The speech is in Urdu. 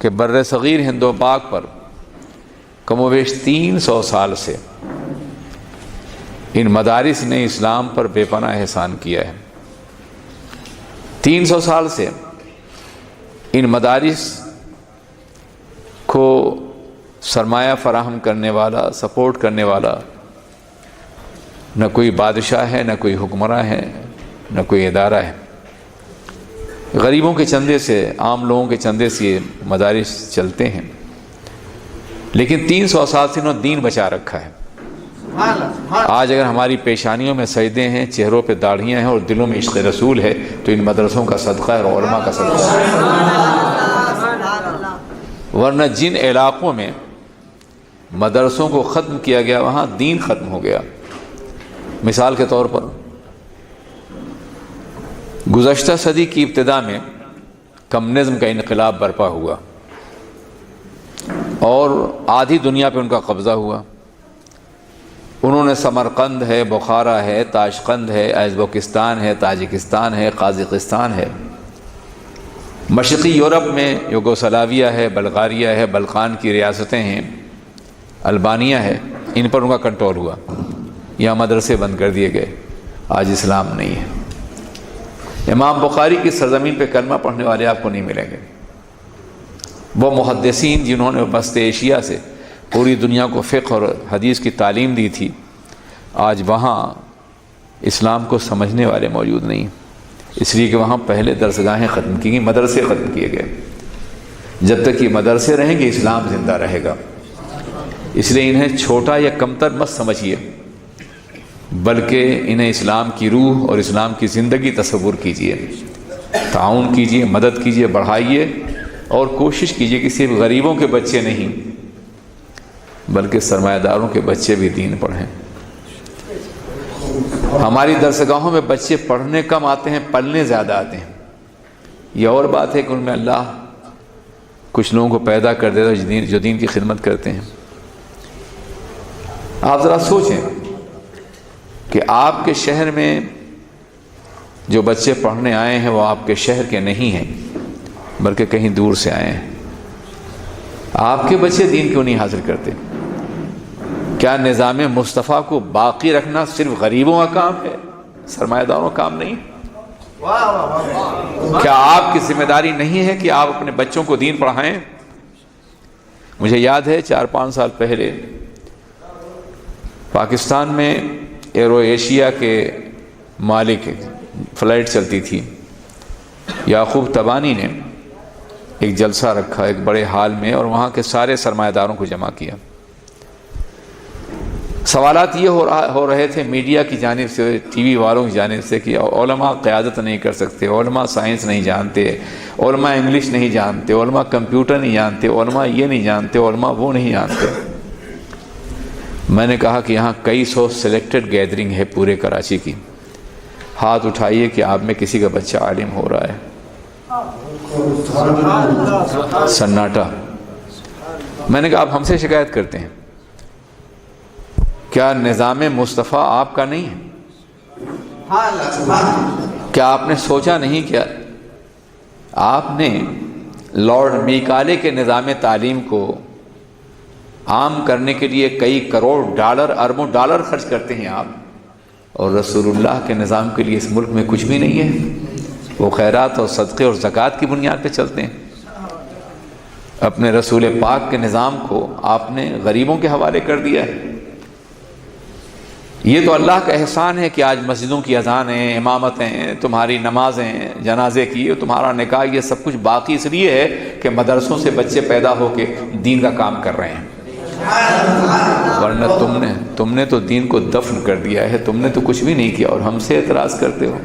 کہ بر صغیر ہند و پاک پر کم و بیش 300 سال سے ان مدارس نے اسلام پر بے پناہ احسان کیا ہے۔ 300 سال سے ان مدارس کو سرمایہ فراہم کرنے والا، سپورٹ کرنے والا نہ کوئی بادشاہ ہے، نہ کوئی حکمراں ہے، نہ کوئی ادارہ ہے۔ غریبوں کے چندے سے، عام لوگوں کے چندے سے یہ مدارس چلتے ہیں، لیکن 300 سال سے انہوں نے دین بچا رکھا ہے۔ آج اگر ہماری پیشانیوں میں سجدے ہیں، چہروں پہ داڑھیاں ہیں اور دلوں میں عشق رسول ہے تو ان مدرسوں کا صدقہ ہے اور علماء کا صدقہ ہے۔ ورنہ جن علاقوں میں مدرسوں کو ختم کیا گیا وہاں دین ختم ہو گیا۔ مثال کے طور پر گزشتہ صدی کی ابتدا میں کمیونزم کا انقلاب برپا ہوا اور آدھی دنیا پہ ان کا قبضہ ہوا۔ انہوں نے سمرقند ہے، بخارا ہے، تاشقند ہے، ازبکستان ہے، تاجکستان ہے، قازقستان ہے، مشرقی یورپ میں یوگوسلاویہ ہے، بلغاریہ ہے، بلقان کی ریاستیں ہیں، البانیہ ہے، ان پر ان کا کنٹرول ہوا۔ یہاں مدرسے بند کر دیے گئے، آج اسلام نہیں ہے۔ امام بخاری کی سرزمین پہ کلمہ پڑھنے والے آپ کو نہیں ملیں گے۔ وہ محدثین جنہوں نے وسط ایشیا سے پوری دنیا کو فقہ اور حدیث کی تعلیم دی تھی، آج وہاں اسلام کو سمجھنے والے موجود نہیں، اس لیے کہ وہاں پہلے درسگاہیں ختم کی گئی، مدرسے ختم کیے گئے۔ جب تک یہ مدرسے رہیں گے اسلام زندہ رہے گا۔ اس لیے انہیں چھوٹا یا کمتر مت سمجھیے، بلکہ انہیں اسلام کی روح اور اسلام کی زندگی تصور کیجیے، تعاون کیجیے، مدد کیجیے، بڑھائیے اور کوشش کیجیے کہ صرف غریبوں کے بچے نہیں بلکہ سرمایہ داروں کے بچے بھی دین پڑھیں۔ ہماری درسگاہوں میں بچے پڑھنے کم آتے ہیں، پلنے زیادہ آتے ہیں۔ یہ اور بات ہے کہ ان میں اللہ کچھ لوگوں کو پیدا کر دیتا ہے جو دین کی خدمت کرتے ہیں۔ آپ ذرا سوچیں کہ آپ کے شہر میں جو بچے پڑھنے آئے ہیں وہ آپ کے شہر کے نہیں ہیں بلکہ کہیں دور سے آئے ہیں۔ آپ کے بچے دین کیوں نہیں حاصل کرتے؟ کیا نظام مصطفیٰ کو باقی رکھنا صرف غریبوں کا کام ہے، سرمایہ داروں کا کام نہیں؟ کیا آپ کی ذمہ داری نہیں ہے کہ آپ اپنے بچوں کو دین پڑھائیں؟ مجھے یاد ہے 4-5 سال پہلے پاکستان میں ایرو ایشیا کے مالک فلائٹ چلتی تھی، یعقوب تبانی نے ایک جلسہ رکھا ایک بڑے ہال میں اور وہاں کے سارے سرمایہ داروں کو جمع کیا۔ سوالات یہ ہو رہے تھے میڈیا کی جانب سے، ٹی وی والوں کی جانب سے کہ علماء قیادت نہیں کر سکتے، علماء سائنس نہیں جانتے، علماء انگلش نہیں جانتے، علماء کمپیوٹر نہیں جانتے، علماء یہ نہیں جانتے، علماء وہ نہیں جانتے۔ میں نے کہا کہ یہاں کئی سو سلیکٹڈ گیدرنگ ہے پورے کراچی کی، ہاتھ اٹھائیے کہ آپ میں کسی کا بچہ عالم ہو رہا ہے۔ سناٹا۔ میں نے کہا آپ ہم سے شکایت کرتے ہیں، کیا نظام مصطفیٰ آپ کا نہیں ہے؟ کیا آپ نے سوچا نہیں کیا آپ نے لارڈ میکالے کے نظام تعلیم کو عام کرنے کے لیے کئی کروڑ ڈالر، اربوں ڈالر خرچ کرتے ہیں آپ، اور رسول اللہ کے نظام کے لیے اس ملک میں کچھ بھی نہیں ہے؟ وہ خیرات اور صدقے اور زکوٰۃ کی بنیاد پہ چلتے ہیں۔ اپنے رسول پاک کے نظام کو آپ نے غریبوں کے حوالے کر دیا ہے۔ یہ تو اللہ کا احسان ہے کہ آج مسجدوں کی اذانیں، امامتیں، تمہاری نمازیں، جنازے کی، تمہارا نکاح، یہ سب کچھ باقی اس لیے ہے کہ مدرسوں سے بچے پیدا ہو کے دین کا کام کر رہے ہیں۔ ورنہ تم نے تو دین کو دفن کر دیا ہے، تم نے تو کچھ بھی نہیں کیا اور ہم سے اعتراض کرتے ہو۔